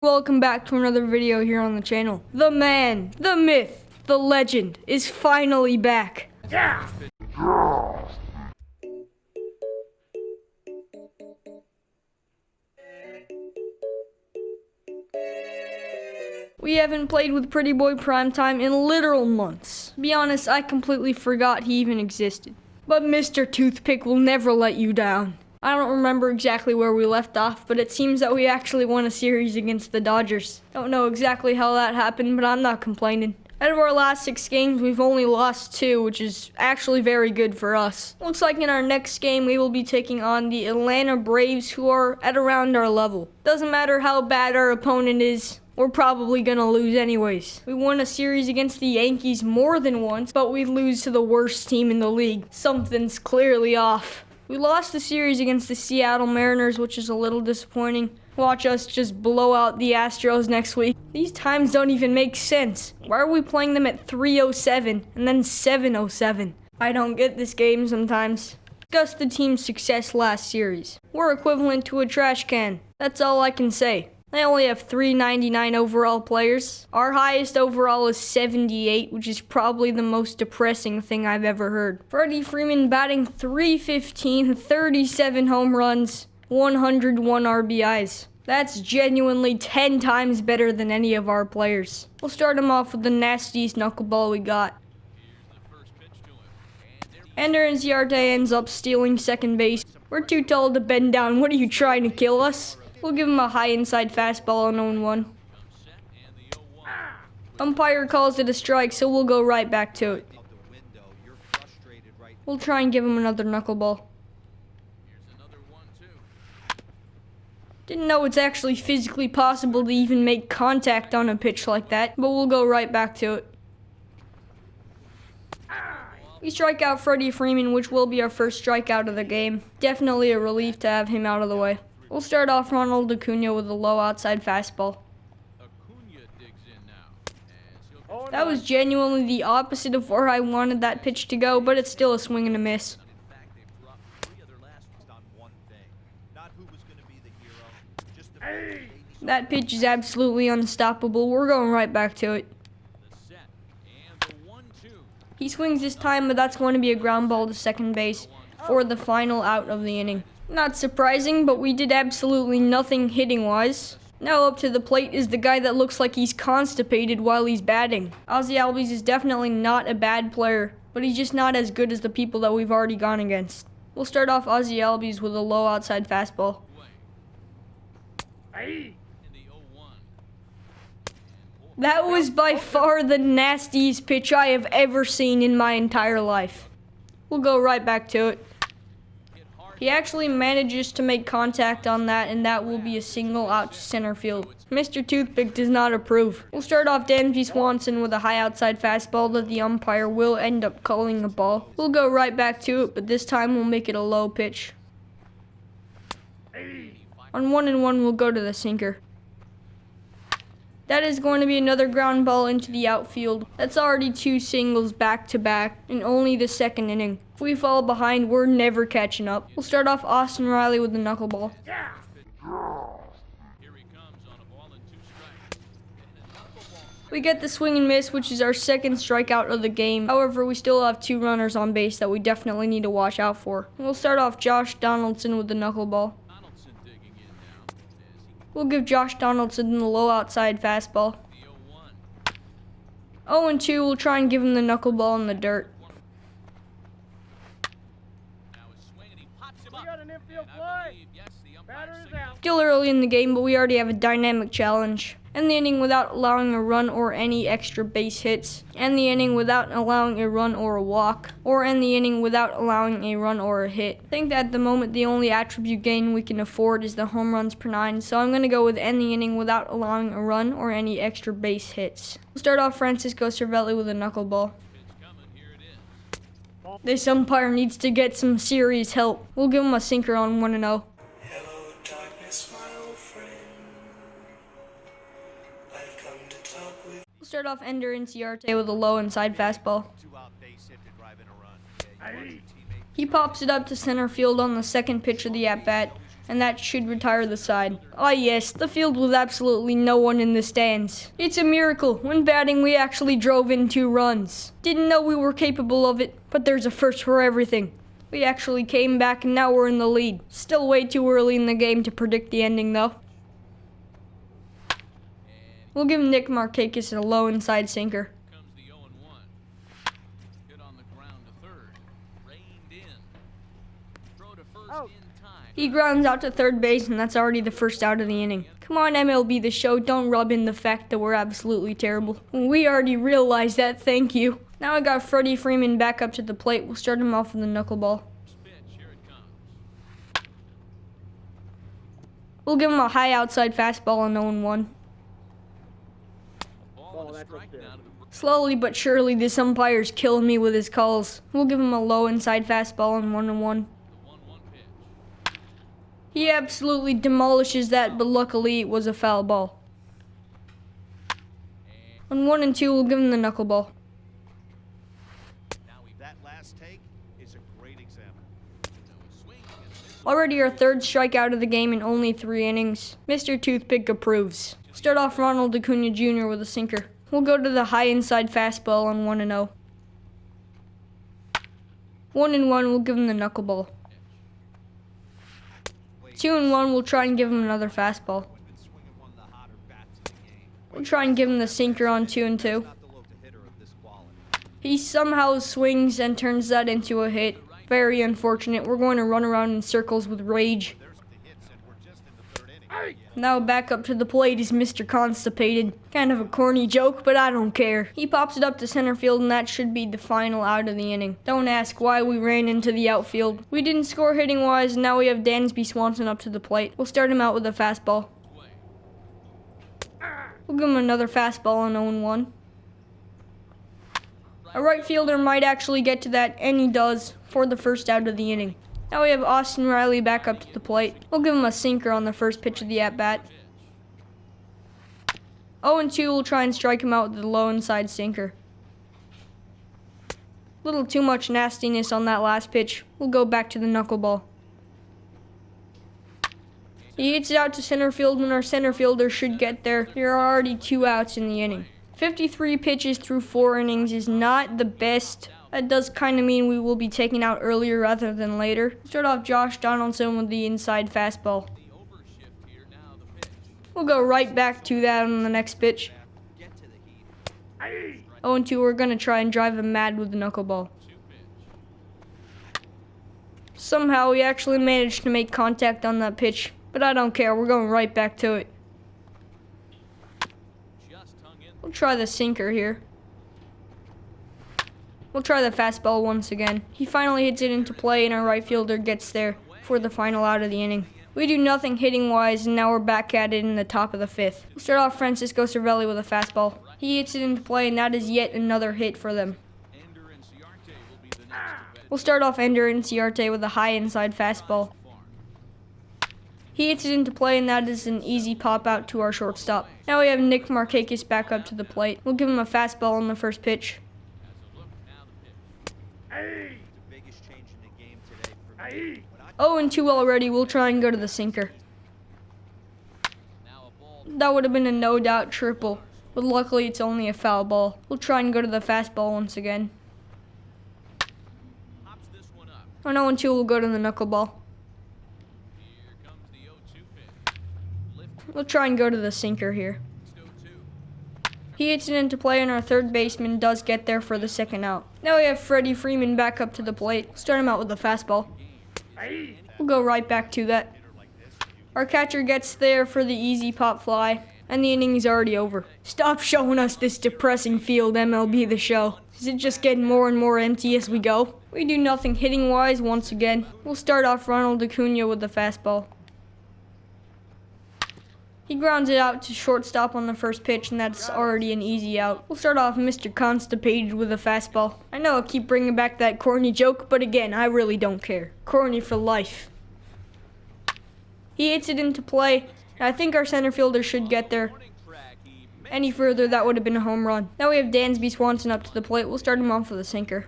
Welcome back to another video here on the channel. The man, the myth, the legend is finally back. Yeah! We haven't played with Prettyboy Primetime in literal months. To be honest, I completely forgot he even existed. But Mr. Toothpick will never let you down. I don't remember exactly where we left off, but it seems that we actually won a series against the Dodgers. Don't know exactly how that happened, but I'm not complaining. Out of our last 6 games, we've only lost 2, which is actually very good for us. Looks like in our next game, we will be taking on the Atlanta Braves, who are at around our level. Doesn't matter how bad our opponent is, we're probably gonna lose anyways. We won a series against the Yankees more than once, but we lose to the worst team in the league. Something's clearly off. We lost the series against the Seattle Mariners, which is a little disappointing. Watch us just blow out the Astros next week. These times don't even make sense. Why are we playing them at 3:07 and then 7:07? I don't get this game sometimes. Discuss the team's success last series. We're equivalent to a trash can. That's all I can say. They only have 399 overall players. Our highest overall is 78, which is probably the most depressing thing I've ever heard. Freddie Freeman batting .315, 37 home runs, 101 RBIs. That's genuinely 10 times better than any of our players. We'll start him off with the nastiest knuckleball we got. Ender Inciarte ends up stealing second base. We're too tall to bend down. What are you trying to kill us? We'll give him a high inside fastball on 0-1. Umpire calls it a strike, so we'll go right back to it. We'll try and give him another knuckleball. Didn't know it's actually physically possible to even make contact on a pitch like that, but we'll go right back to it. We strike out Freddie Freeman, which will be our first strikeout of the game. Definitely a relief to have him out of the way. We'll start off Ronald Acuna with a low outside fastball. That was genuinely the opposite of where I wanted that pitch to go, but it's still a swing and a miss. That pitch is absolutely unstoppable. We're going right back to it. He swings this time, but that's going to be a ground ball to second base for the final out of the inning. Not surprising, but we did absolutely nothing hitting-wise. Now up to the plate is the guy that looks like he's constipated while he's batting. Ozzie Albies is definitely not a bad player, but he's just not as good as the people that we've already gone against. We'll start off Ozzie Albies with a low outside fastball. That was by far the nastiest pitch I have ever seen in my entire life. We'll go right back to it. He actually manages to make contact on that, and that will be a single out to center field. Mr. Toothpick does not approve. We'll start off Dansby Swanson with a high outside fastball that the umpire will end up calling a ball. We'll go right back to it, but this time we'll make it a low pitch. On 1-1, we'll go to the sinker. That is going to be another ground ball into the outfield. That's already 2 singles back to back in only the second inning. If we fall behind, we're never catching up. We'll start off Austin Riley with the knuckleball. We get the swing and miss, which is our second strikeout of the game. However, we still have 2 runners on base that we definitely need to watch out for. We'll start off Josh Donaldson with the knuckleball. We'll give Josh Donaldson the low outside fastball. 0-2, we'll try and give him the knuckleball in the dirt. Still early in the game, but we already have a dynamic challenge. End the inning without allowing a run or any extra base hits. End the inning without allowing a run or a walk. Or end the inning without allowing a run or a hit. I think that at the moment the only attribute gain we can afford is the home runs per 9. So I'm going to go with end the inning without allowing a run or any extra base hits. We'll start off Francisco Cervelli with a knuckleball. This umpire needs to get some serious help. We'll give him a sinker on 1-0. We'll start off Ender Inciarte with a low inside fastball. He pops it up to center field on the second pitch of the at-bat. and that should retire the side. Ah yes, the field with absolutely no one in the stands. It's a miracle. When batting, we actually drove in 2 runs. Didn't know we were capable of it, but there's a first for everything. We actually came back and now we're in the lead. Still way too early in the game to predict the ending though. We'll give Nick Markakis a low inside sinker. He grounds out to third base, and that's already the first out of the inning. Come on, MLB The Show, don't rub in the fact that we're absolutely terrible. We already realized that, thank you. Now I got Freddie Freeman back up to the plate. We'll start him off with a knuckleball. We'll give him a high outside fastball on 0-1. Slowly but surely, this umpire's killing me with his calls. We'll give him a low inside fastball on 1-1. He absolutely demolishes that, but luckily it was a foul ball. On 1-2, we'll give him the knuckleball. That last take is a great example. Already our 3rd strikeout of the game in only 3 innings. Mr. Toothpick approves. Start off Ronald Acuna Jr. with a sinker. We'll go to the high inside fastball on 1-0. 1-1, we'll give him the knuckleball. 2-1, we'll try and give him another fastball. We'll try and give him the sinker on 2-2. He somehow swings and turns that into a hit. Very unfortunate. We're going to run around in circles with rage. Now back up to the plate is Mr. Constipated. Kind of a corny joke, but I don't care. He pops it up to center field, and that should be the final out of the inning. Don't ask why we ran into the outfield. We didn't score hitting wise, and now we have Dansby Swanson up to the plate. We'll start him out with a fastball. We'll give him another fastball on 0-1. A right fielder might actually get to that, and he does, for the first out of the inning. Now we have Austin Riley back up to the plate. We'll give him a sinker on the first pitch of the at-bat. 0-2, we'll try and strike him out with the low inside sinker. Little too much nastiness on that last pitch. We'll go back to the knuckleball. He hits it out to center field, and our center fielder should get there. There are already 2 outs in the inning. 53 pitches through 4 innings is not the best. That does kind of mean we will be taken out earlier rather than later. Start off Josh Donaldson with the inside fastball. We'll go right back to that on the next pitch. 0-2, we're going to try and drive him mad with the knuckleball. Somehow we actually managed to make contact on that pitch, but I don't care. We're going right back to it. We'll try the sinker here. We'll try the fastball once again. He finally hits it into play, and our right fielder gets there for the final out of the inning. We do nothing hitting-wise, and now we're back at it in the top of the 5th. We'll start off Francisco Cervelli with a fastball. He hits it into play, and that is yet another hit for them. We'll start off Ender Inciarte with a high inside fastball. He hits it into play, and that is an easy pop out to our shortstop. Now we have Nick Markakis back up to the plate. We'll give him a fastball on the first pitch. 0-2 already. We'll try and go to the sinker. That would have been a no-doubt triple, but luckily it's only a foul ball. We'll try and go to the fastball once again. On 0-2, we'll go to the knuckleball. We'll try and go to the sinker here. He hits it into play, and our third baseman does get there for the second out. Now we have Freddie Freeman back up to the plate. Start him out with a fastball. We'll go right back to that. Our catcher gets there for the easy pop fly, and the inning is already over. Stop showing us this depressing field, MLB The Show. Is it just getting more and more empty as we go? We do nothing hitting-wise once again. We'll start off Ronald Acuna with the fastball. He grounds it out to shortstop on the first pitch, and that's already an easy out. We'll start off Mr. Constipated with a fastball. I know I keep bringing back that corny joke, but again, I really don't care. Corny for life. He hits it into play, and I think our center fielder should get there. Any further, that would have been a home run. Now we have Dansby Swanson up to the plate. We'll start him off with a sinker.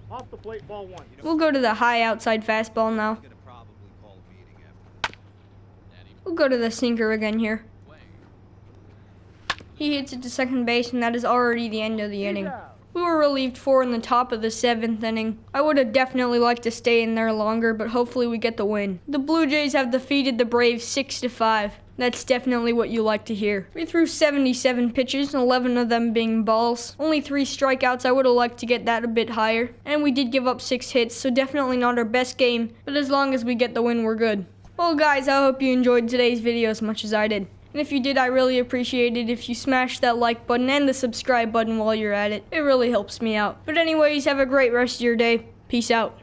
Off the plate, ball 1. We'll go to the high outside fastball now. We'll go to the sinker again here. He hits it to second base, and that is already the end of the inning. We were relieved 4 in the top of the 7th inning. I would have definitely liked to stay in there longer, but hopefully we get the win. The Blue Jays have defeated the Braves 6-5. That's definitely what you like to hear. We threw 77 pitches, 11 of them being balls. Only 3 strikeouts. I would have liked to get that a bit higher. And we did give up 6 hits, so definitely not our best game, but as long as we get the win, we're good. Well guys, I hope you enjoyed today's video as much as I did. And if you did, I really appreciate it if you smash that like button and the subscribe button while you're at it. It really helps me out. But anyways, have a great rest of your day. Peace out.